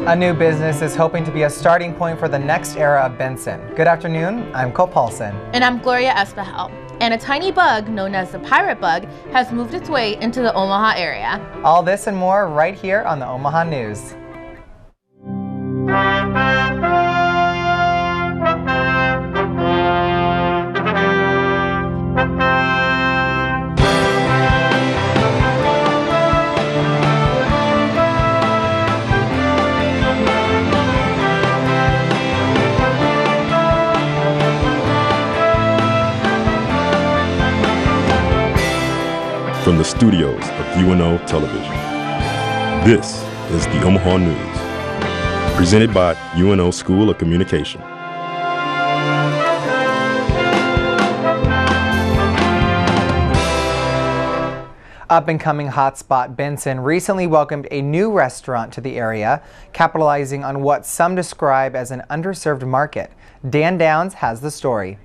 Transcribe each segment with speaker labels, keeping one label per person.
Speaker 1: A new business is hoping to be a starting point for the next era of Benson. Good afternoon, I'm Cole Paulson.
Speaker 2: And I'm Gloria Espejel. And a tiny bug known as the pirate bug has moved its way into the Omaha area.
Speaker 1: All this and more right here on the Omaha News.
Speaker 3: From the studios of UNO Television, this is the Omaha News, presented by UNO School of Communication.
Speaker 1: Up-and-coming hotspot Benson recently welcomed a new restaurant to the area, capitalizing on what some describe as an underserved market. Dan Downs has the story.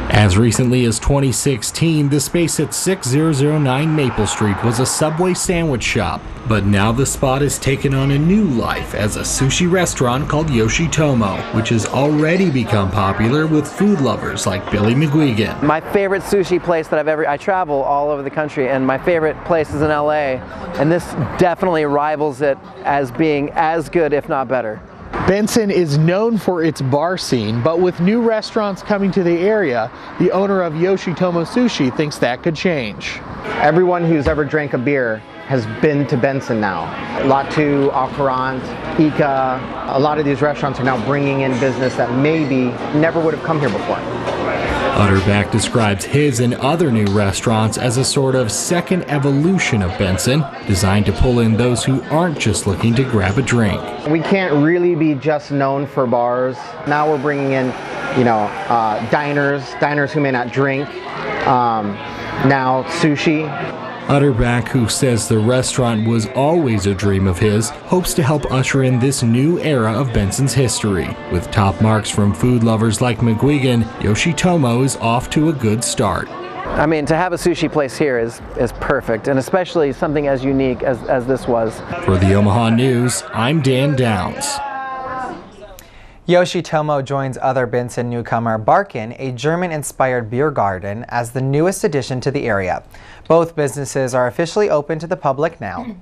Speaker 4: As recently as 2016, the space at 6009 Maple Street was a Subway sandwich shop, but now the spot has taken on a new life as a sushi restaurant called Yoshitomo, which has already become popular with food lovers like Billy McGuigan.
Speaker 5: My favorite sushi place that I travel all over the country, and my favorite place is in LA, and this definitely rivals it as being as good, if not better.
Speaker 6: Benson is known for its bar scene, but with new restaurants coming to the area, the owner of Yoshitomo Sushi thinks that could change.
Speaker 7: Everyone who's ever drank a beer has been to Benson now. Latu, Aquarant, Ika, a lot of these restaurants are now bringing in business that maybe never would have come here before.
Speaker 4: Utterback describes his and other new restaurants as a sort of second evolution of Benson, designed to pull in those who aren't just looking to grab a drink.
Speaker 7: We can't really be just known for bars. Now we're bringing in, diners who may not drink, now sushi.
Speaker 4: Utterback, who says the restaurant was always a dream of his, hopes to help usher in this new era of Benson's history. With top marks from food lovers like McGuigan, Yoshitomo is off to a good start.
Speaker 5: I mean, to have a sushi place here is perfect, and especially something as unique as this was.
Speaker 4: For the Omaha News, I'm Dan Downs.
Speaker 1: Yoshitomo joins other Benson newcomer Barkin, a German-inspired beer garden, as the newest addition to the area. Both businesses are officially open to the public now.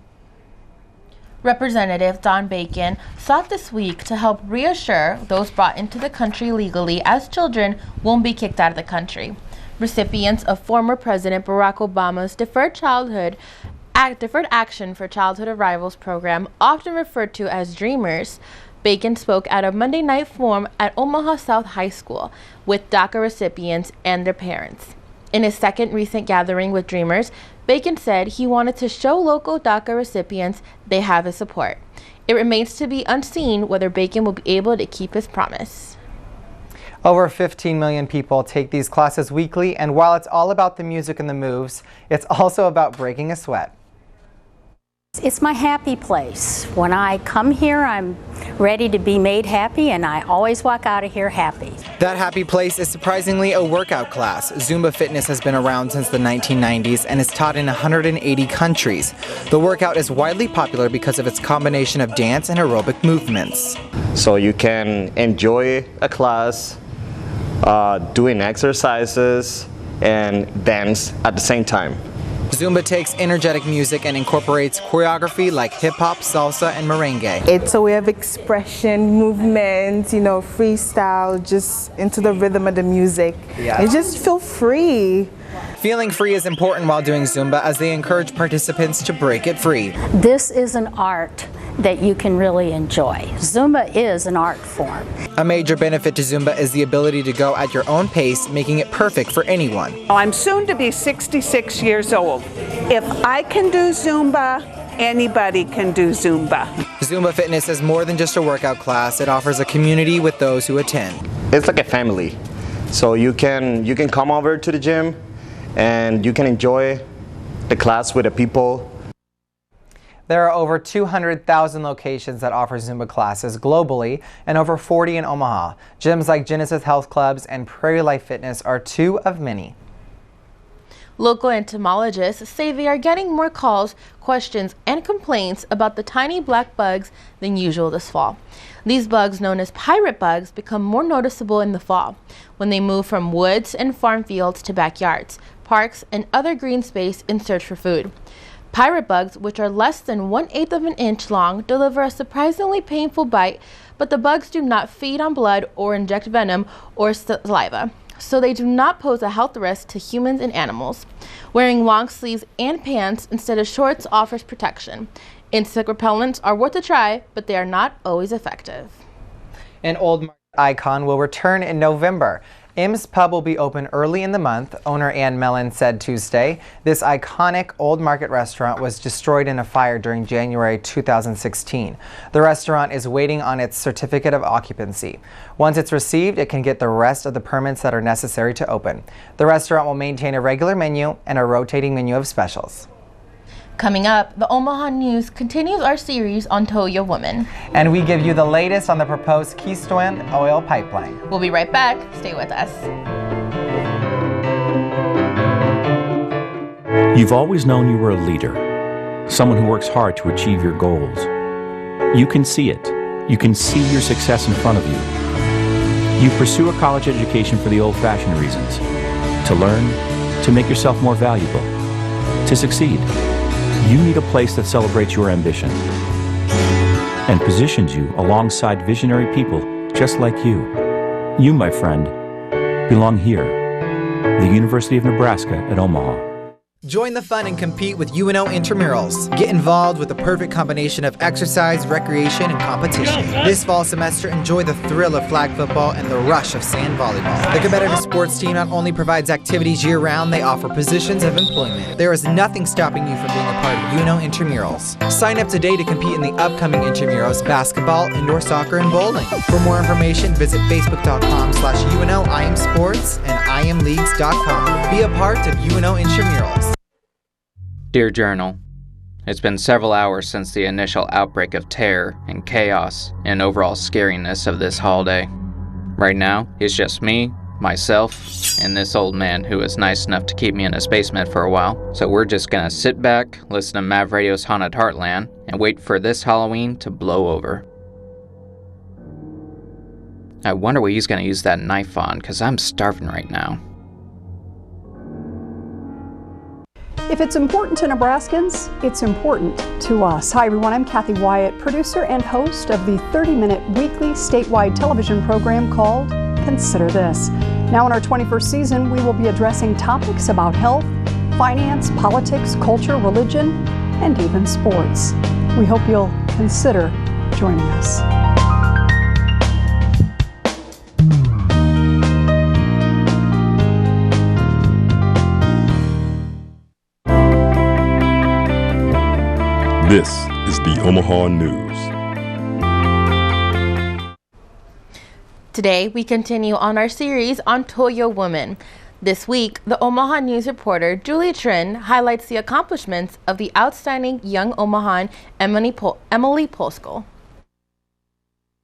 Speaker 2: Representative Don Bacon sought this week to help reassure those brought into the country legally as children won't be kicked out of the country. Recipients of former President Barack Obama's Deferred Action for Childhood Arrivals program, often referred to as Dreamers, Bacon spoke at a Monday night forum at Omaha South High School with DACA recipients and their parents. In his second recent gathering with Dreamers, Bacon said he wanted to show local DACA recipients they have his support. It remains to be unseen whether Bacon will be able to keep his promise.
Speaker 1: Over 15 million people take these classes weekly, and while it's all about the music and the moves, it's also about breaking a sweat.
Speaker 8: It's my happy place. When I come here, I'm ready to be made happy, and I always walk out of here happy.
Speaker 1: That happy place is surprisingly a workout class. Zumba fitness has been around since the 1990s and is taught in 180 countries. The workout is widely popular because of its combination of dance and aerobic movements.
Speaker 9: So you can enjoy a class, doing exercises and dance at the same time.
Speaker 1: Zumba takes energetic music and incorporates choreography like hip-hop, salsa, and merengue.
Speaker 10: It's a way of expression, movement, freestyle, just into the rhythm of the music. Yeah. You just feel free.
Speaker 1: Feeling free is important while doing Zumba, as they encourage participants to break it free.
Speaker 8: This is an art that you can really enjoy. Zumba is an art form.
Speaker 1: A major benefit to Zumba is the ability to go at your own pace, making it perfect for anyone.
Speaker 11: I'm soon to be 66 years old. If I can do Zumba, anybody can do Zumba.
Speaker 1: Zumba fitness is more than just a workout class. It offers a community with those who attend.
Speaker 9: It's like a family. So you can come over to the gym and you can enjoy the class with the people.
Speaker 1: There are over 200,000 locations that offer Zumba classes globally and over 40 in Omaha. Gyms like Genesis Health Clubs and Prairie Life Fitness are two of many.
Speaker 2: Local entomologists say they are getting more calls, questions, and complaints about the tiny black bugs than usual this fall. These bugs, known as pirate bugs, become more noticeable in the fall when they move from woods and farm fields to backyards, parks, and other green space in search for food. Pirate bugs, which are less than 1/8 of an inch long, deliver a surprisingly painful bite, but the bugs do not feed on blood or inject venom or saliva, so they do not pose a health risk to humans and animals. Wearing long sleeves and pants instead of shorts offers protection. Insect repellents are worth a try, but they are not always effective.
Speaker 1: An Old Market icon will return in November. Im's Pub will be open early in the month, owner Ann Mellon said Tuesday. This iconic Old Market restaurant was destroyed in a fire during January 2016. The restaurant is waiting on its certificate of occupancy. Once it's received, it can get the rest of the permits that are necessary to open. The restaurant will maintain a regular menu and a rotating menu of specials.
Speaker 2: Coming up, the Omaha News continues our series on Toyo Woman.
Speaker 1: And we give you the latest on the proposed Keystone oil pipeline.
Speaker 2: We'll be right back. Stay with us.
Speaker 12: You've always known you were a leader, someone who works hard to achieve your goals. You can see it. You can see your success in front of you. You pursue a college education for the old-fashioned reasons, to learn, to make yourself more valuable, to succeed. You need a place that celebrates your ambition and positions you alongside visionary people just like you. You, my friend, belong here, the University of Nebraska at Omaha.
Speaker 1: Join the fun and compete with UNO Intramurals. Get involved with the perfect combination of exercise, recreation, and competition. This fall semester, enjoy the thrill of flag football and the rush of sand volleyball. The competitive sports team not only provides activities year-round, they offer positions of employment. There is nothing stopping you from being a part of UNO Intramurals. Sign up today to compete in the upcoming Intramurals basketball, indoor soccer, and bowling. For more information, visit facebook.com/UNO-IMSports and IMLeagues.com. Be a part of UNO Intramurals.
Speaker 13: Dear Journal, it's been several hours since the initial outbreak of terror and chaos and overall scariness of this holiday. Right now, it's just me, myself, and this old man who was nice enough to keep me in his basement for a while. So we're just gonna sit back, listen to Mav Radio's Haunted Heartland, and wait for this Halloween to blow over. I wonder what he's gonna use that knife on, because I'm starving right now.
Speaker 14: If it's important to Nebraskans, it's important to us. Hi everyone, I'm Kathy Wyatt, producer and host of the 30-minute weekly statewide television program called Consider This. Now in our 21st season, we will be addressing topics about health, finance, politics, culture, religion, and even sports. We hope you'll consider joining us.
Speaker 3: This is the Omaha News.
Speaker 2: Today, we continue on our series on Toyo Woman. This week, the Omaha News reporter Julie Trin highlights the accomplishments of the outstanding young Omahan Emily Polskal.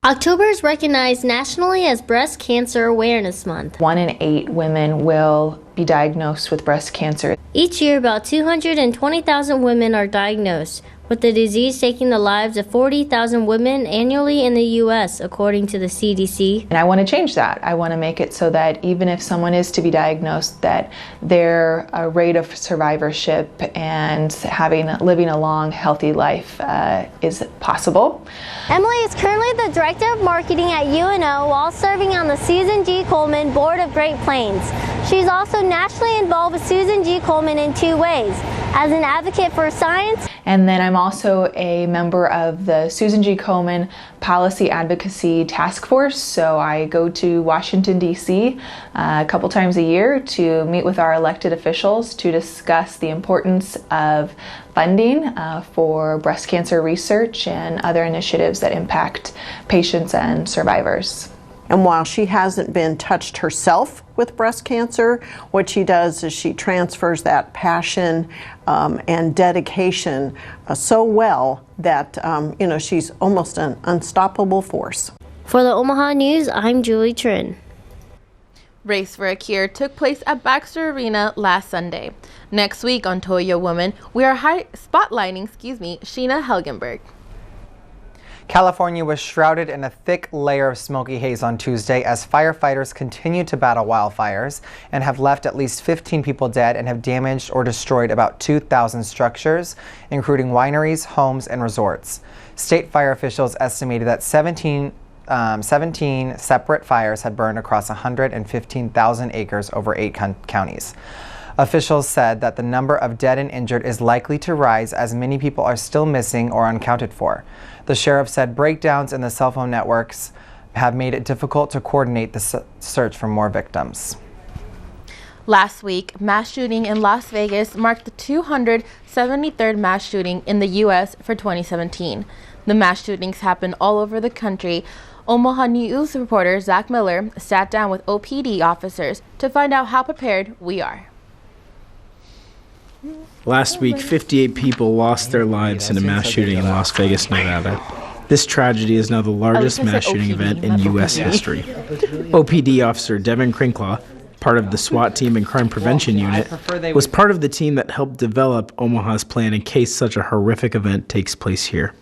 Speaker 15: October is recognized nationally as Breast Cancer Awareness Month.
Speaker 16: 1 in 8 women will be diagnosed with breast cancer.
Speaker 15: Each year, about 220,000 women are diagnosed, with the disease taking the lives of 40,000 women annually in the U.S., according to the CDC.
Speaker 16: And I want to change that. I want to make it so that even if someone is to be diagnosed, that their rate of survivorship and living a long, healthy life is possible.
Speaker 15: Emily is currently the Director of Marketing at UNO while serving on the Susan G. Coleman Board of Great Plains. She's also nationally involved with Susan G. Coleman in 2 ways: as an advocate for science,
Speaker 16: and then I'm also a member of the Susan G. Komen Policy Advocacy Task Force. So I go to Washington, D.C. A couple times a year to meet with our elected officials to discuss the importance of funding for breast cancer research and other initiatives that impact patients and survivors.
Speaker 17: And while she hasn't been touched herself with breast cancer, what she does is she transfers that passion and dedication so well that she's almost an unstoppable force.
Speaker 15: For the Omaha News, I'm Julie Trin.
Speaker 2: Race for a Cure took place at Baxter Arena last Sunday. Next week on Toyo Woman, we are spotlighting Sheena Helgenberg.
Speaker 1: California was shrouded in a thick layer of smoky haze on Tuesday as firefighters continue to battle wildfires and have left at least 15 people dead and have damaged or destroyed about 2,000 structures, including wineries, homes, and resorts. State fire officials estimated that 17 separate fires had burned across 115,000 acres over 8 counties. Officials said that the number of dead and injured is likely to rise as many people are still missing or unaccounted for. The sheriff said breakdowns in the cell phone networks have made it difficult to coordinate the search for more victims.
Speaker 2: Last week, mass shooting in Las Vegas marked the 273rd mass shooting in the U.S. for 2017. The mass shootings happened all over the country. Omaha News reporter Zach Miller sat down with OPD officers to find out how prepared we are.
Speaker 18: Last week, 58 people lost their lives in a mass shooting in Las Vegas, Nevada. This tragedy is now the largest mass shooting event in U.S. history. OPD officer Devin Crinklaw, part of the SWAT team and crime prevention unit, was part of the team that helped develop Omaha's plan in case such a horrific event takes place here.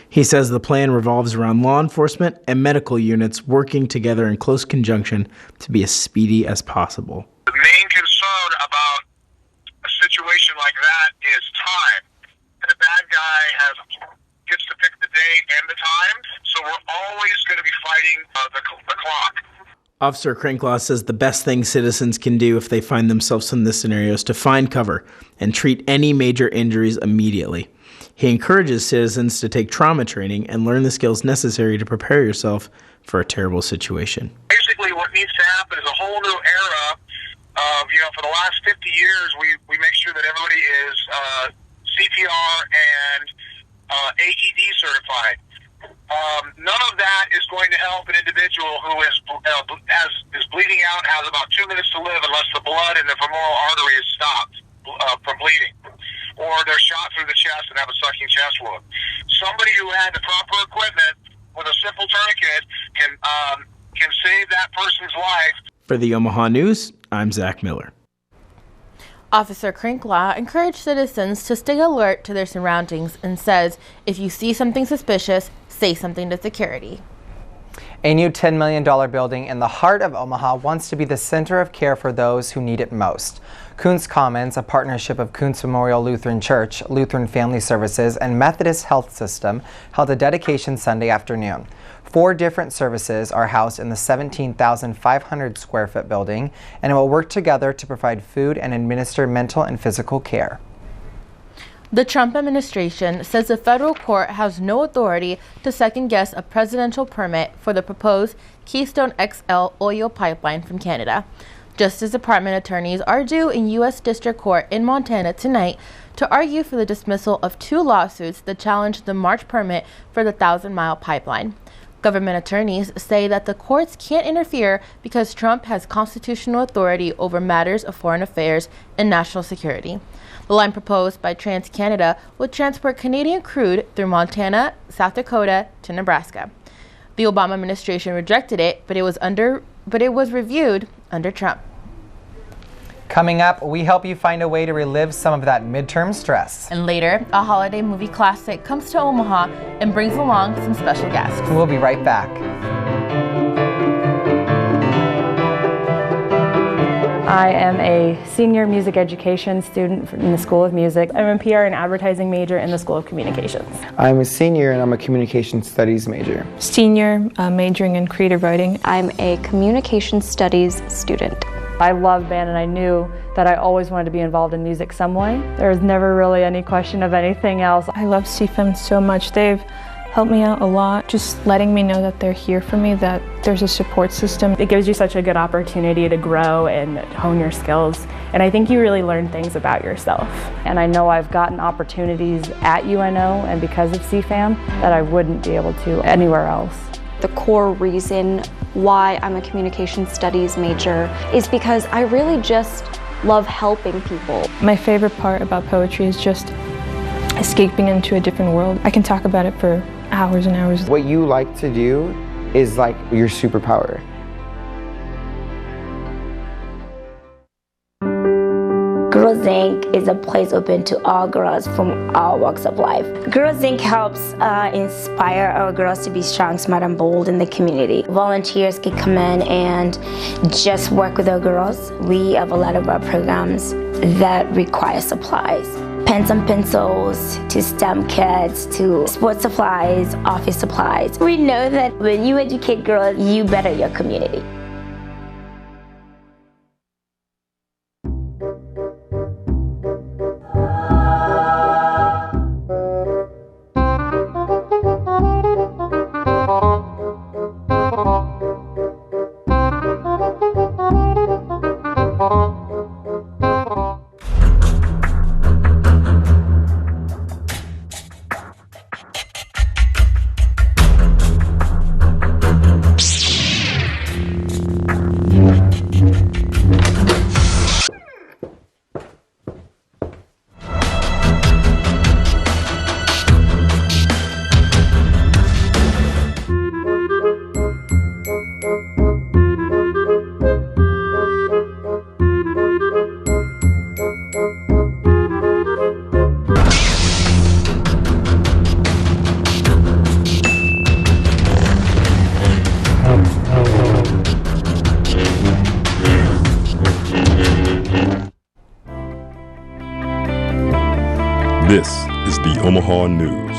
Speaker 18: He says the plan revolves around law enforcement and medical units working together in close conjunction to be as speedy as possible.
Speaker 19: The main concern about a situation like that is time. And the bad guy gets to pick the date and the time, so we're always going to be fighting the clock.
Speaker 18: Officer Crinklaw says the best thing citizens can do if they find themselves in this scenario is to find cover and treat any major injuries immediately. He encourages citizens to take trauma training and learn the skills necessary to prepare yourself for a terrible situation.
Speaker 19: Basically, what needs to happen is a whole new era of, for the last 50 years, we make sure that everybody is CPR and AED certified. None of that is going to help an individual who is bleeding out, has about 2 minutes to live unless the blood in the femoral artery is stopped from bleeding, or they're shot through the chest and have a sucking chest wound. Somebody who had the proper equipment with a simple tourniquet can save that person's life.
Speaker 18: For the Omaha News, I'm Zach Miller.
Speaker 2: Officer Crinklaw encouraged citizens to stay alert to their surroundings and says if you see something suspicious, say something to security.
Speaker 1: A new $10 million building in the heart of Omaha wants to be the center of care for those who need it most. Kuntz Commons, a partnership of Kuntz Memorial Lutheran Church, Lutheran Family Services, and Methodist Health System, held a dedication Sunday afternoon. 4 different services are housed in the 17,500 square foot building, and it will work together to provide food and administer mental and physical care.
Speaker 2: The Trump administration says the federal court has no authority to second-guess a presidential permit for the proposed Keystone XL oil pipeline from Canada. Justice Department attorneys are due in U.S. District Court in Montana tonight to argue for the dismissal of 2 lawsuits that challenge the March permit for the 1,000-mile pipeline. Government attorneys say that the courts can't interfere because Trump has constitutional authority over matters of foreign affairs and national security. The line proposed by TransCanada would transport Canadian crude through Montana, South Dakota to Nebraska. The Obama administration rejected it, but it was reviewed under Trump.
Speaker 1: Coming up, we help you find a way to relive some of that midterm stress.
Speaker 2: And later, a holiday movie classic comes to Omaha and brings along some special guests.
Speaker 1: We'll be right back.
Speaker 20: I am a senior music education student in the School of Music. I'm a PR and advertising major in the School of Communications.
Speaker 21: I'm a senior and I'm a communication studies major.
Speaker 22: Senior, majoring in creative writing.
Speaker 23: I'm a communication studies student.
Speaker 20: I love band and I knew that I always wanted to be involved in music some way. There was never really any question of anything else.
Speaker 22: I love CFM so much. They've helped me out a lot, just letting me know that they're here for me, that there's a support system.
Speaker 20: It gives you such a good opportunity to grow and hone your skills, and I think you really learn things about yourself. And I know I've gotten opportunities at UNO and because of CFAM that I wouldn't be able to anywhere else.
Speaker 23: The core reason why I'm a communication studies major is because I really just love helping people.
Speaker 22: My favorite part about poetry is just escaping into a different world. I can talk about it for hours and hours.
Speaker 21: What you like to do is like your superpower.
Speaker 5: Girls Inc. is a place open to all girls from all walks of life. Girls Inc. helps inspire our girls to be strong, smart, and bold in the community. Volunteers can come in and just work with our girls. We have a lot of our programs that require supplies. Pens and pencils, to STEM kits, to sports supplies, office supplies. We know that when you educate girls, you better your community.
Speaker 3: This is the Omaha News.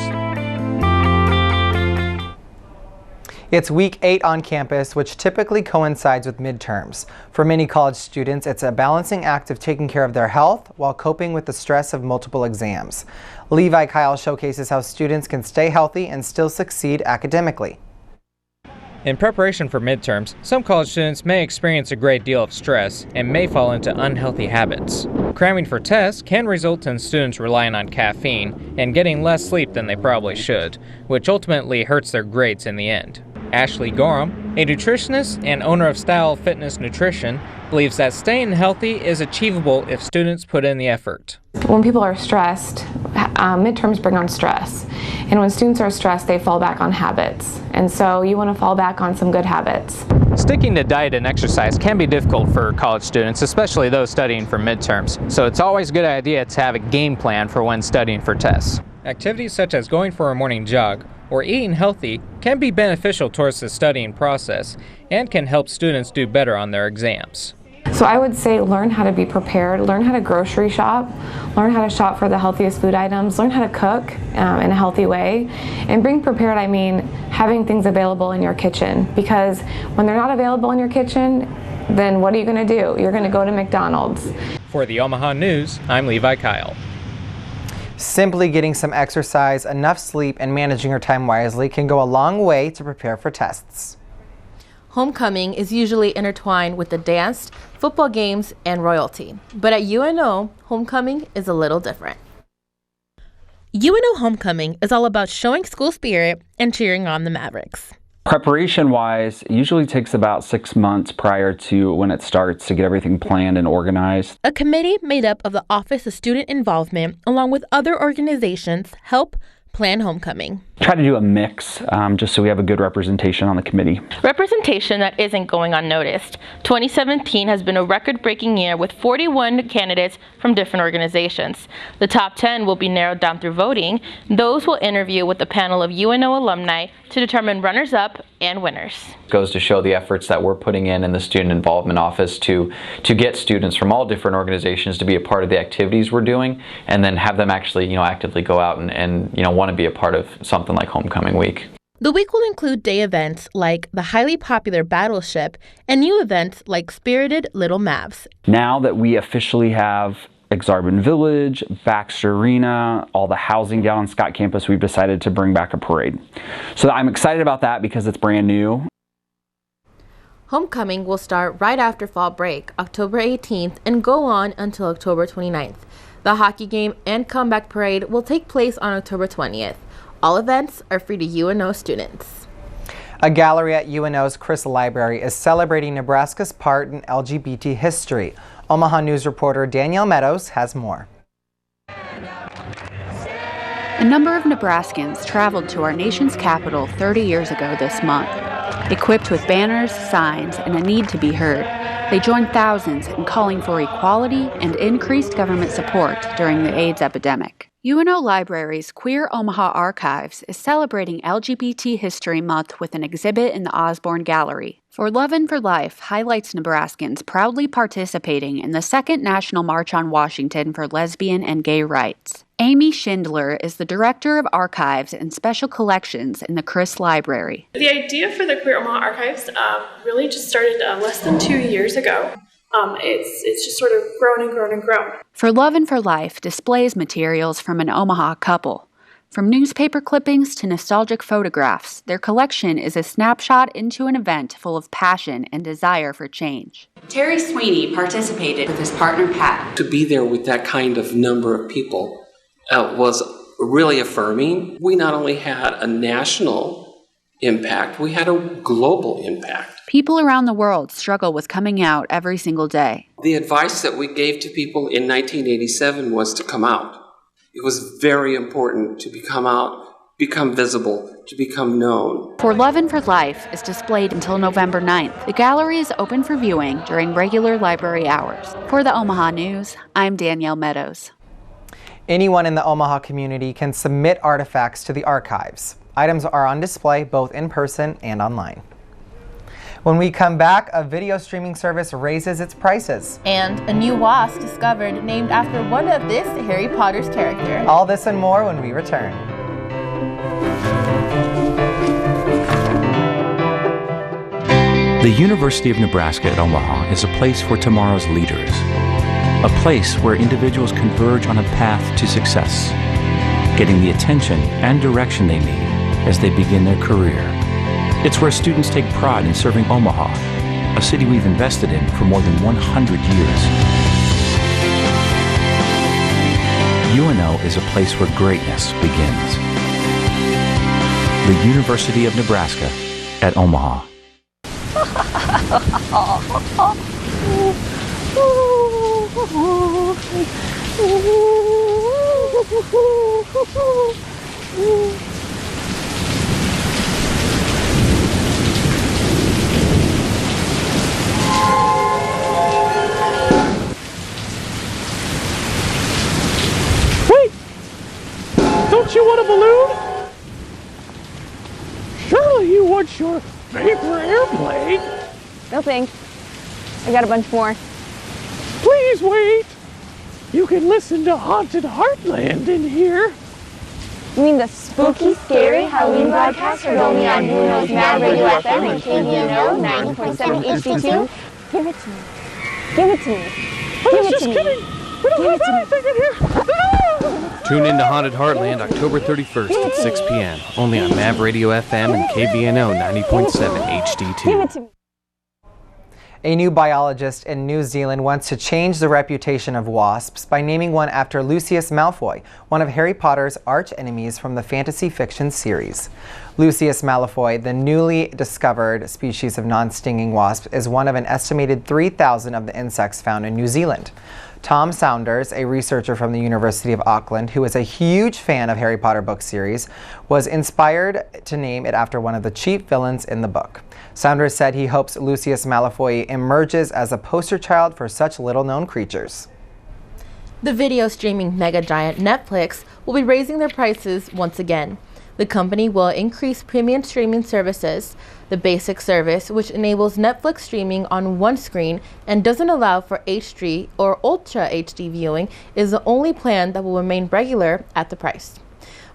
Speaker 1: It's week 8 on campus, which typically coincides with midterms. For many college students, it's a balancing act of taking care of their health while coping with the stress of multiple exams. Levi Kyle showcases how students can stay healthy and still succeed academically.
Speaker 6: In preparation for midterms, some college students may experience a great deal of stress and may fall into unhealthy habits. Cramming for tests can result in students relying on caffeine and getting less sleep than they probably should, which ultimately hurts their grades in the end. Ashley Gorham, a nutritionist and owner of Style Fitness Nutrition, believes that staying healthy is achievable if students put in the effort.
Speaker 7: When people are stressed, midterms bring on stress. And when students are stressed, they fall back on habits. And so you want to fall back on some good habits.
Speaker 6: Sticking to diet and exercise can be difficult for college students, especially those studying for midterms. So it's always a good idea to have a game plan for when studying for tests. Activities such as going for a morning jog or eating healthy can be beneficial towards the studying process and can help students do better on their exams.
Speaker 7: So I would say learn how to be prepared, learn how to grocery shop, learn how to shop for the healthiest food items, learn how to cook in a healthy way. And being prepared, I mean having things available in your kitchen, because when they're not available in your kitchen, then what are you going to do? You're going to go to McDonald's.
Speaker 6: For the Omaha News, I'm Levi Kyle.
Speaker 1: Simply getting some exercise, enough sleep, and managing your time wisely can go a long way to prepare for tests.
Speaker 2: Homecoming is usually intertwined with the dance, football games, and royalty. But at UNO, homecoming is a little different. UNO homecoming is all about showing school spirit and cheering on the Mavericks.
Speaker 24: Preparation-wise, it usually takes about 6 months prior to when it starts to get everything planned and organized.
Speaker 2: A committee made up of the Office of Student Involvement, along with other organizations, help plan homecoming.
Speaker 24: Try to do a mix, just so we have a good representation on the committee.
Speaker 2: Representation that isn't going unnoticed. 2017 has been a record-breaking year with 41 candidates from different organizations. The top 10 will be narrowed down through voting. Those will interview with a panel of UNO alumni to determine runners-up and winners.
Speaker 25: It goes to show the efforts that we're putting in the Student Involvement Office to get students from all different organizations to be a part of the activities we're doing, and then have them actually, actively go out and want to be a part of something like Homecoming Week.
Speaker 2: The week will include day events like the highly popular Battleship and new events like Spirited Little Mavs.
Speaker 24: Now that we officially have Exarban Village, Baxter Arena, all the housing down on Scott campus, we've decided to bring back a parade. So I'm excited about that because it's brand new.
Speaker 2: Homecoming will start right after fall break, October 18th, and go on until October 29th. The hockey game and comeback parade will take place on October 20th. All events are free to UNO students.
Speaker 1: A gallery at UNO's Chris Library is celebrating Nebraska's part in LGBT history. Omaha News reporter Danielle Meadows has more.
Speaker 26: A number of Nebraskans traveled to our nation's capital 30 years ago this month. Equipped with banners, signs, and a need to be heard, They joined thousands in calling for equality and increased government support during the AIDS epidemic. UNO Library's Queer Omaha Archives is celebrating LGBT History Month with an exhibit in the Osborne Gallery. For Love and for Life highlights Nebraskans proudly participating in the Second National March on Washington for lesbian and gay rights. Amy Schindler is the Director of Archives and Special Collections in the Chris Library.
Speaker 4: The idea for the Queer Omaha Archives really just started less than 2 years ago. It's just sort of grown and grown and grown.
Speaker 26: For Love and for Life displays materials from an Omaha couple. From newspaper clippings to nostalgic photographs, their collection is a snapshot into an event full of passion and desire for change. Terry Sweeney participated with his partner Pat.
Speaker 8: To be there with that kind of number of people was really affirming. We not only had a national impact, we had a global impact.
Speaker 26: People around the world struggle with coming out every single day.
Speaker 8: The advice that we gave to people in 1987 was to come out. It was very important to come out, become visible, to become known.
Speaker 26: For Love and for Life is displayed until November 9th. The gallery is open for viewing during regular library hours. For the Omaha News, I'm Danielle Meadows.
Speaker 1: Anyone in the Omaha community can submit artifacts to the archives. Items are on display both in person and online. When we come back, a video streaming service raises its prices.
Speaker 2: And a new wasp discovered named after one of this Harry Potter's character.
Speaker 1: All this and more when we return.
Speaker 9: The University of Nebraska at Omaha is a place for tomorrow's leaders. A place where individuals converge on a path to success, getting the attention and direction they need as they begin their career. It's where students take pride in serving Omaha, a city we've invested in for more than 100 years. UNO is a place where greatness begins. The University of Nebraska at Omaha.
Speaker 10: Wait! Don't you want a balloon? Surely you want your paper airplane.
Speaker 11: No thanks. I got a bunch more.
Speaker 10: Please wait. You can listen to Haunted Heartland in here.
Speaker 11: You mean the spooky, scary Halloween broadcast heard only on UNO's Mad Radio FM and KVNO 90.7 HD2? Give it to me. Give it to me.
Speaker 10: I was just kidding. We don't have anything in here.
Speaker 12: Tune in to Haunted Heartland October 31st at 6 p.m. only on Mav Radio FM and KVNO 90.7 HD2.
Speaker 11: Give it to me.
Speaker 1: A new biologist in New Zealand wants to change the reputation of wasps by naming one after Lucius Malfoy, one of Harry Potter's arch-enemies from the fantasy fiction series. Lucius Malfoy, the newly discovered species of non-stinging wasp, is one of an estimated 3,000 of the insects found in New Zealand. Tom Saunders, a researcher from the University of Auckland who is a huge fan of Harry Potter book series, was inspired to name it after one of the chief villains in the book. Saunders said he hopes Lucius Malfoy emerges as a poster child for such little-known creatures.
Speaker 2: The video streaming mega giant Netflix will be raising their prices once again. The company will increase premium streaming services. The basic service, which enables Netflix streaming on one screen and doesn't allow for HD or Ultra HD viewing, is the only plan that will remain regular at the price.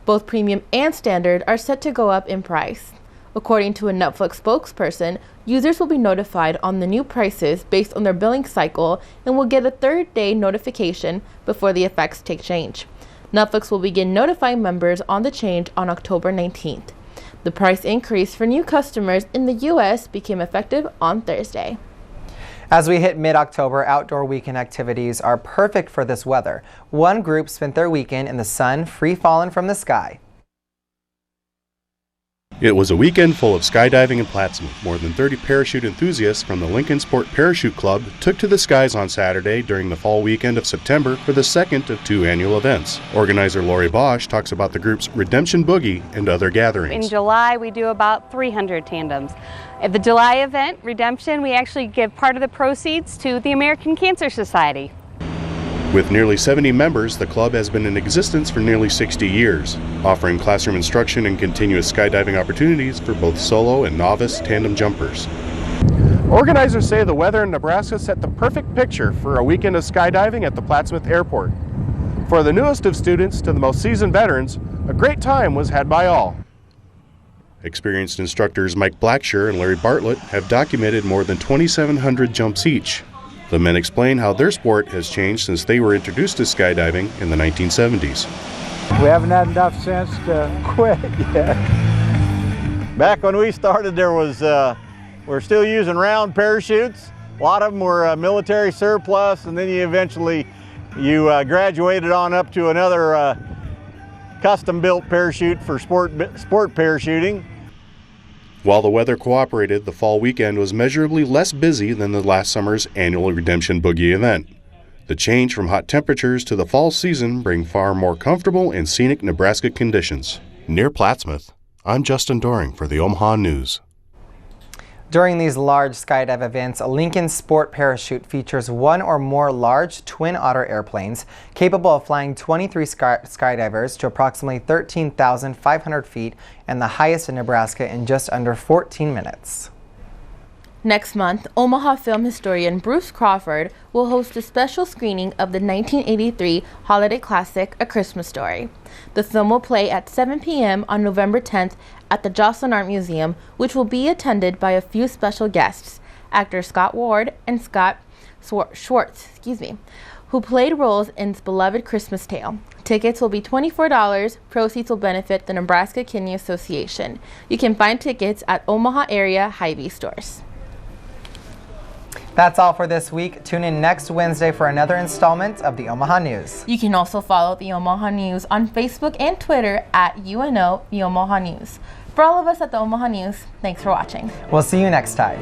Speaker 2: Both premium and standard are set to go up in price. According to a Netflix spokesperson, users will be notified on the new prices based on their billing cycle and will get a third-day notification before the effects take change. Netflix will begin notifying members on the change on October 19th. The price increase for new customers in the U.S. became effective on Thursday.
Speaker 1: As we hit mid-October, outdoor weekend activities are perfect for this weather. One group spent their weekend in the sun, free-falling from the sky.
Speaker 13: It was a weekend full of skydiving in Plattsmouth. More than 30 parachute enthusiasts from the Lincoln Sport Parachute Club took to the skies on Saturday during the fall weekend of September for the second of 2 annual events. Organizer Lori Bosch talks about the group's Redemption Boogie and other gatherings.
Speaker 14: In July, we do about 300 tandems. At the July event, Redemption, we actually give part of the proceeds to the American Cancer Society.
Speaker 13: With nearly 70 members, the club has been in existence for nearly 60 years, offering classroom instruction and continuous skydiving opportunities for both solo and novice tandem jumpers. Organizers say the weather in Nebraska set the perfect picture for a weekend of skydiving at the Plattsmouth Airport. For the newest of students to the most seasoned veterans, a great time was had by all. Experienced instructors Mike Blackshear and Larry Bartlett have documented more than 2,700 jumps each. The men explain how their sport has changed since they were introduced to skydiving in the 1970s.
Speaker 15: We haven't had enough sense to quit yet.
Speaker 16: Back when we started, we're still using round parachutes. A lot of them were military surplus, and then you graduated on up to another custom-built parachute for sport parachuting.
Speaker 13: While the weather cooperated, the fall weekend was measurably less busy than the last summer's annual Redemption Boogie event. The change from hot temperatures to the fall season bring far more comfortable and scenic Nebraska conditions. Near Plattsmouth, I'm Justin Doring for the Omaha News.
Speaker 1: During these large skydive events, a Lincoln Sport Parachute features one or more large twin otter airplanes capable of flying 23 skydivers to approximately 13,500 feet and the highest in Nebraska in just under 14 minutes.
Speaker 2: Next month, Omaha film historian Bruce Crawford will host a special screening of the 1983 holiday classic, A Christmas Story. The film will play at 7 p.m. on November 10th at the Joslin Art Museum, which will be attended by a few special guests, actor Scott Ward and Scott Schwartz, who played roles in its beloved Christmas Tale. Tickets will be $24. Proceeds will benefit the Nebraska Kidney Association. You can find tickets at Omaha area Hy-Vee stores.
Speaker 1: That's all for this week. Tune in next Wednesday for another installment of the Omaha News.
Speaker 2: You can also follow the Omaha News on Facebook and Twitter at UNO the Omaha News. For all of us at the Omaha News, thanks for watching.
Speaker 1: We'll see you next time.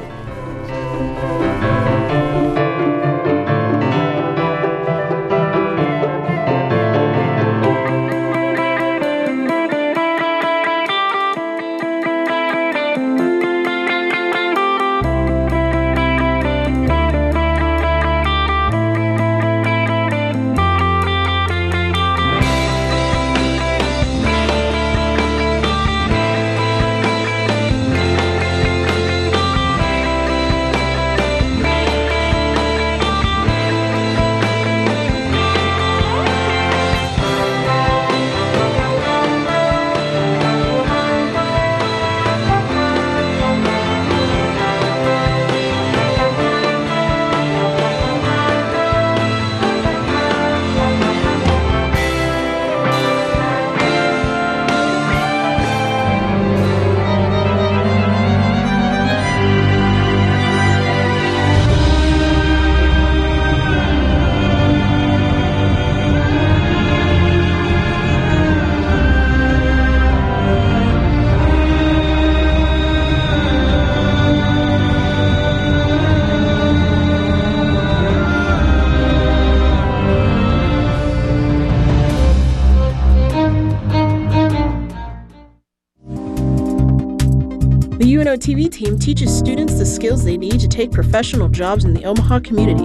Speaker 17: The UNO TV team teaches students the skills they need to take professional jobs in the Omaha community.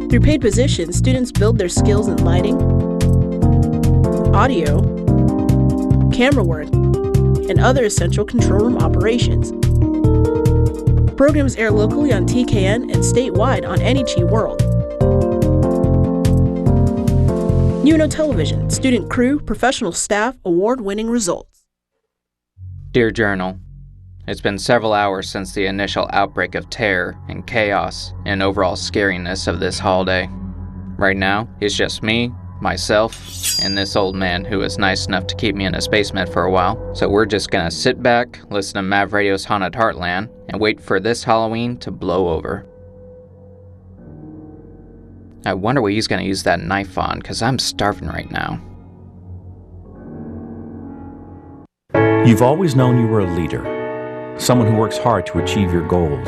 Speaker 17: Through paid positions, students build their skills in lighting, audio, camera work, and other essential control room operations. Programs air locally on TKN and statewide on NHE World. UNO Television, student crew, professional staff, award-winning results.
Speaker 6: Dear Journal, it's been several hours since the initial outbreak of terror and chaos and overall scariness of this holiday. Right now, it's just me, myself, and this old man who was nice enough to keep me in his basement for a while. So we're just gonna sit back, listen to Mav Radio's Haunted Heartland, and wait for this Halloween to blow over. I wonder what he's gonna use that knife on, cause I'm starving right now.
Speaker 9: You've always known you were a leader, someone who works hard to achieve your goals.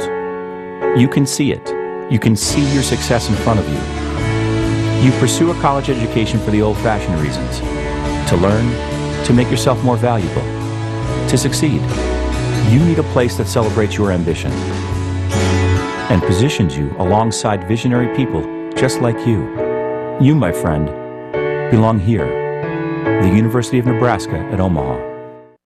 Speaker 9: You can see it. You can see your success in front of you. You pursue a college education for the old-fashioned reasons, to learn, to make yourself more valuable, to succeed. You need a place that celebrates your ambition and positions you alongside visionary people just like you. You, my friend, belong here, the University of Nebraska at Omaha.